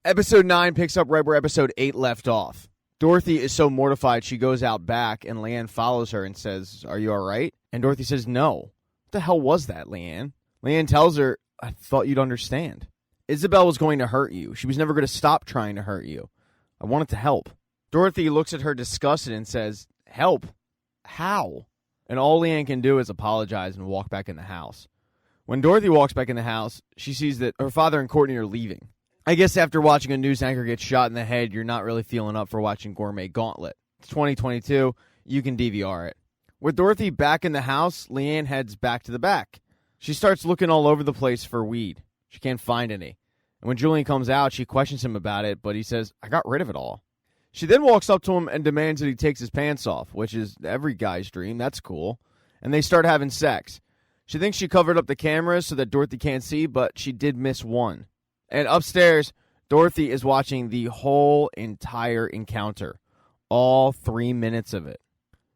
Episode 9 picks up right where Episode 8 left off. Dorothy is so mortified she goes out back, and Leanne follows her and says, "Are you all right?" And Dorothy says, "No." "What the hell was that, Leanne?" Leanne tells her, "I thought you'd understand. Isabel was going to hurt you. She was never going to stop trying to hurt you. I wanted to help." Dorothy looks at her disgusted and says, "Help? How?" And all Leanne can do is apologize and walk back in the house. When Dorothy walks back in the house, she sees that her father and Courtney are leaving. I guess after watching a news anchor get shot in the head, you're not really feeling up for watching Gourmet Gauntlet. It's 2022. You can DVR it. With Dorothy back in the house, Leanne heads back to the back. She starts looking all over the place for weed. She can't find any. And when Julian comes out, she questions him about it, but he says, "I got rid of it all." She then walks up to him and demands that he takes his pants off, which is every guy's dream. That's cool. And they start having sex. She thinks she covered up the cameras so that Dorothy can't see, but she did miss one. And upstairs, Dorothy is watching the whole entire encounter. All 3 minutes of it.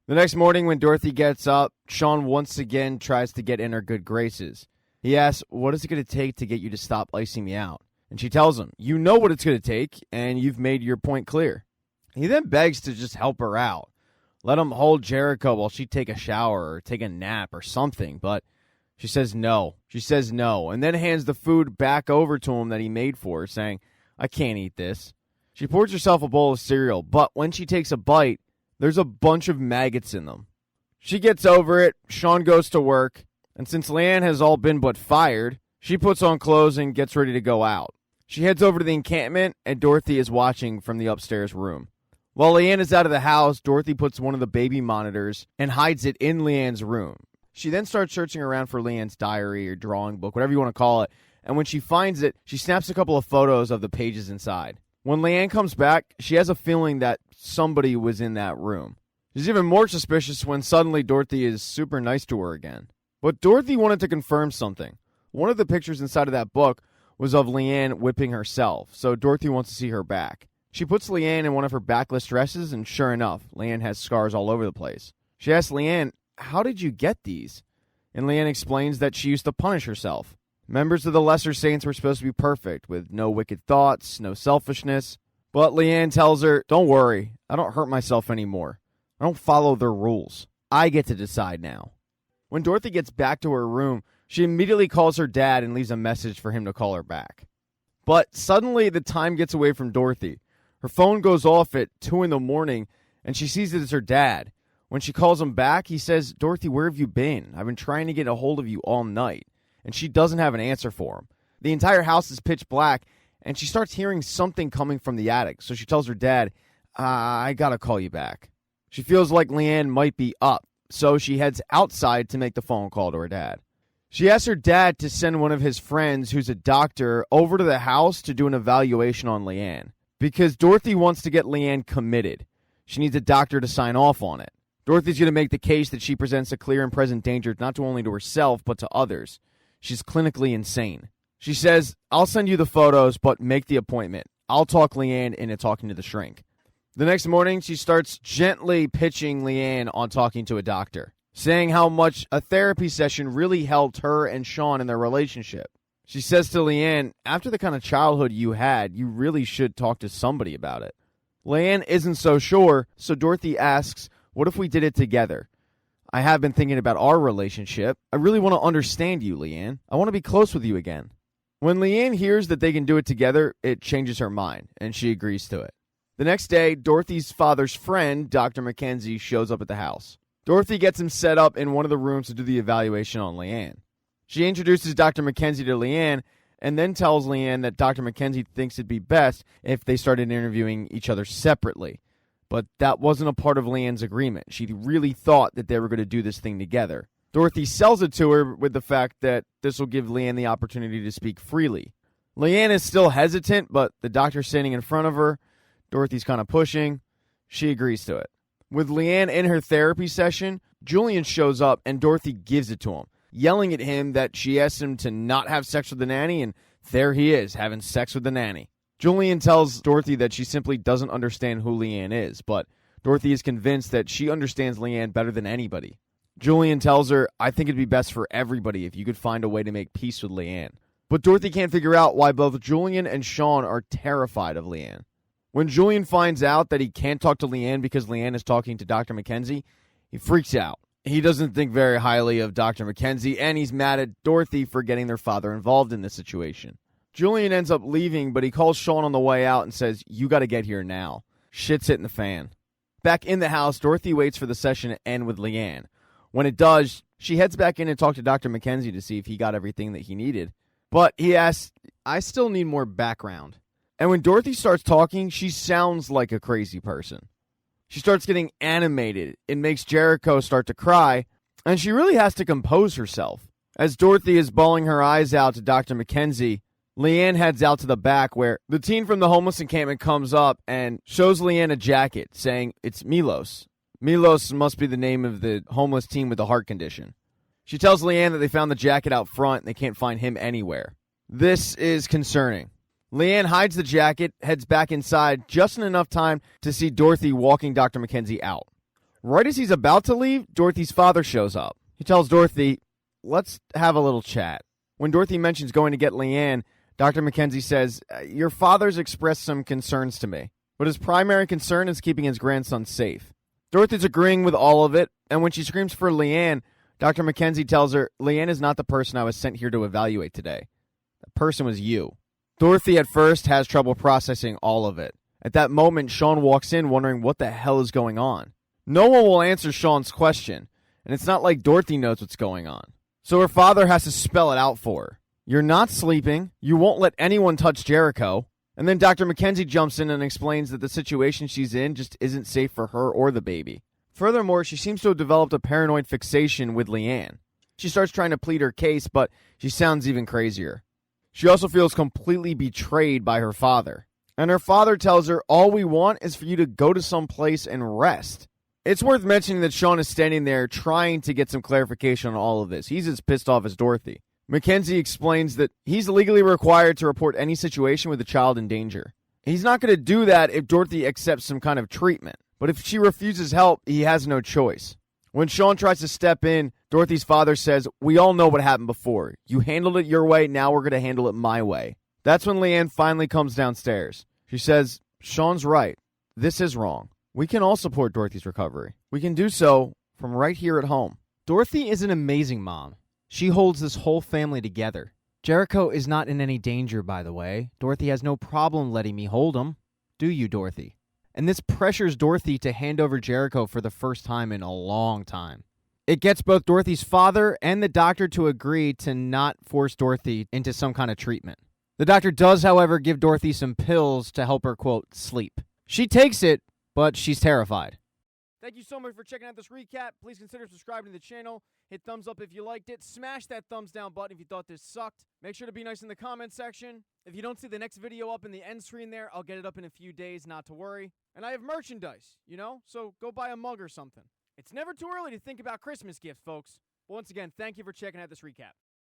The next morning when Dorothy gets up, Sean once again tries to get in her good graces. He asks, "What is it going to take to get you to stop icing me out?" And she tells him, "You know what it's going to take, and you've made your point clear." He then begs to just help her out. Let him hold Jericho while she take a shower or take a nap or something, but she says no. She says no, and then hands the food back over to him that he made for her, saying, "I can't eat this." She pours herself a bowl of cereal, but when she takes a bite, there's a bunch of maggots in them. She gets over it, Sean goes to work, and since Leanne has all been but fired, she puts on clothes and gets ready to go out. She heads over to the encampment, and Dorothy is watching from the upstairs room. While Leanne is out of the house, Dorothy puts one of the baby monitors and hides it in Leanne's room. She then starts searching around for Leanne's diary or drawing book, whatever you want to call it, and when she finds it, she snaps a couple of photos of the pages inside. When Leanne comes back, she has a feeling that somebody was in that room. She's even more suspicious when suddenly Dorothy is super nice to her again. But Dorothy wanted to confirm something. One of the pictures inside of that book was of Leanne whipping herself, so Dorothy wants to see her back. She puts Leanne in one of her backless dresses, and sure enough, Leanne has scars all over the place. She asks Leanne, "How did you get these?" And Leanne explains that she used to punish herself. Members of the Lesser Saints were supposed to be perfect, with no wicked thoughts, no selfishness. But Leanne tells her, "Don't worry, I don't hurt myself anymore. I don't follow their rules. I get to decide now." When Dorothy gets back to her room, she immediately calls her dad and leaves a message for him to call her back. But suddenly the time gets away from Dorothy. Her phone goes off at 2 in the morning, and she sees that it's her dad. When she calls him back, he says, "Dorothy, where have you been? I've been trying to get a hold of you all night." And she doesn't have an answer for him. The entire house is pitch black, and she starts hearing something coming from the attic. So she tells her dad, "I gotta call you back." She feels like Leanne might be up, so she heads outside to make the phone call to her dad. She asks her dad to send one of his friends, who's a doctor, over to the house to do an evaluation on Leanne. Because Dorothy wants to get Leanne committed. She needs a doctor to sign off on it. Dorothy's going to make the case that she presents a clear and present danger not only to herself, but to others. She's clinically insane. She says, "I'll send you the photos, but make the appointment. I'll talk Leanne into talking to the shrink." The next morning, she starts gently pitching Leanne on talking to a doctor, saying how much a therapy session really helped her and Sean in their relationship. She says to Leanne, "After the kind of childhood you had, you really should talk to somebody about it." Leanne isn't so sure, so Dorothy asks, "What if we did it together? I have been thinking about our relationship. I really want to understand you, Leanne. I want to be close with you again." When Leanne hears that they can do it together, it changes her mind, and she agrees to it. The next day, Dorothy's father's friend, Dr. Mackenzie, shows up at the house. Dorothy gets him set up in one of the rooms to do the evaluation on Leanne. She introduces Dr. Mackenzie to Leanne, and then tells Leanne that Dr. Mackenzie thinks it'd be best if they started interviewing each other separately. But that wasn't a part of Leanne's agreement. She really thought that they were going to do this thing together. Dorothy sells it to her with the fact that this will give Leanne the opportunity to speak freely. Leanne is still hesitant, but the doctor's standing in front of her. Dorothy's kind of pushing. She agrees to it. With Leanne in her therapy session, Julian shows up and Dorothy gives it to him, yelling at him that she asked him to not have sex with the nanny, and there he is, having sex with the nanny. Julian tells Dorothy that she simply doesn't understand who Leanne is, but Dorothy is convinced that she understands Leanne better than anybody. Julian tells her, "I think it'd be best for everybody if you could find a way to make peace with Leanne." But Dorothy can't figure out why both Julian and Sean are terrified of Leanne. When Julian finds out that he can't talk to Leanne because Leanne is talking to Dr. Mackenzie, he freaks out. He doesn't think very highly of Dr. Mackenzie, and he's mad at Dorothy for getting their father involved in this situation. Julian ends up leaving, but he calls Sean on the way out and says, "You got to get here now. Shit's hitting the fan." Back in the house, Dorothy waits for the session to end with Leanne. When it does, she heads back in and talks to Dr. Mackenzie to see if he got everything that he needed. But he asks, "I still need more background." And when Dorothy starts talking, she sounds like a crazy person. She starts getting animated. It makes Jericho start to cry, and she really has to compose herself. As Dorothy is bawling her eyes out to Dr. Mackenzie, Leanne heads out to the back where the teen from the homeless encampment comes up and shows Leanne a jacket saying it's Milos. Milos must be the name of the homeless teen with the heart condition. She tells Leanne that they found the jacket out front and they can't find him anywhere. This is concerning. Leanne hides the jacket, heads back inside just in enough time to see Dorothy walking Dr. Mackenzie out. Right as he's about to leave, Dorothy's father shows up. He tells Dorothy, "Let's have a little chat." When Dorothy mentions going to get Leanne, Dr. Mackenzie says, "Your father's expressed some concerns to me, but his primary concern is keeping his grandson safe." Dorothy's agreeing with all of it, and when she screams for Leanne, Dr. Mackenzie tells her, "Leanne is not the person I was sent here to evaluate today. The person was you." Dorothy at first has trouble processing all of it. At that moment, Sean walks in wondering what the hell is going on. No one will answer Sean's question, and it's not like Dorothy knows what's going on. So her father has to spell it out for her. "You're not sleeping, you won't let anyone touch Jericho." And then Dr. Mackenzie jumps in and explains that the situation she's in just isn't safe for her or the baby. Furthermore, she seems to have developed a paranoid fixation with Leanne. She starts trying to plead her case, but she sounds even crazier. She also feels completely betrayed by her father. And her father tells her, "All we want is for you to go to some place and rest." It's worth mentioning that Sean is standing there trying to get some clarification on all of this. He's as pissed off as Dorothy. Mackenzie explains that he's legally required to report any situation with a child in danger. He's not going to do that if Dorothy accepts some kind of treatment. But if she refuses help, he has no choice. When Sean tries to step in, Dorothy's father says, "We all know what happened before. You handled it your way, now we're going to handle it my way." That's when Leanne finally comes downstairs. She says, "Sean's right. This is wrong. We can all support Dorothy's recovery. We can do so from right here at home." Dorothy is an amazing mom. She holds this whole family together. Jericho is not in any danger, by the way. Dorothy has no problem letting me hold him. Do you, Dorothy? And this pressures Dorothy to hand over Jericho for the first time in a long time. It gets both Dorothy's father and the doctor to agree to not force Dorothy into some kind of treatment. The doctor does, however, give Dorothy some pills to help her, quote, sleep. She takes it, but she's terrified. Thank you so much for checking out this recap. Please consider subscribing to the channel. Hit thumbs up if you liked it. Smash that thumbs down button if you thought this sucked. Make sure to be nice in the comment section. If you don't see the next video up in the end screen there, I'll get it up in a few days, not to worry. And I have merchandise, so go buy a mug or something. It's never too early to think about Christmas gifts, folks. Once again, thank you for checking out this recap.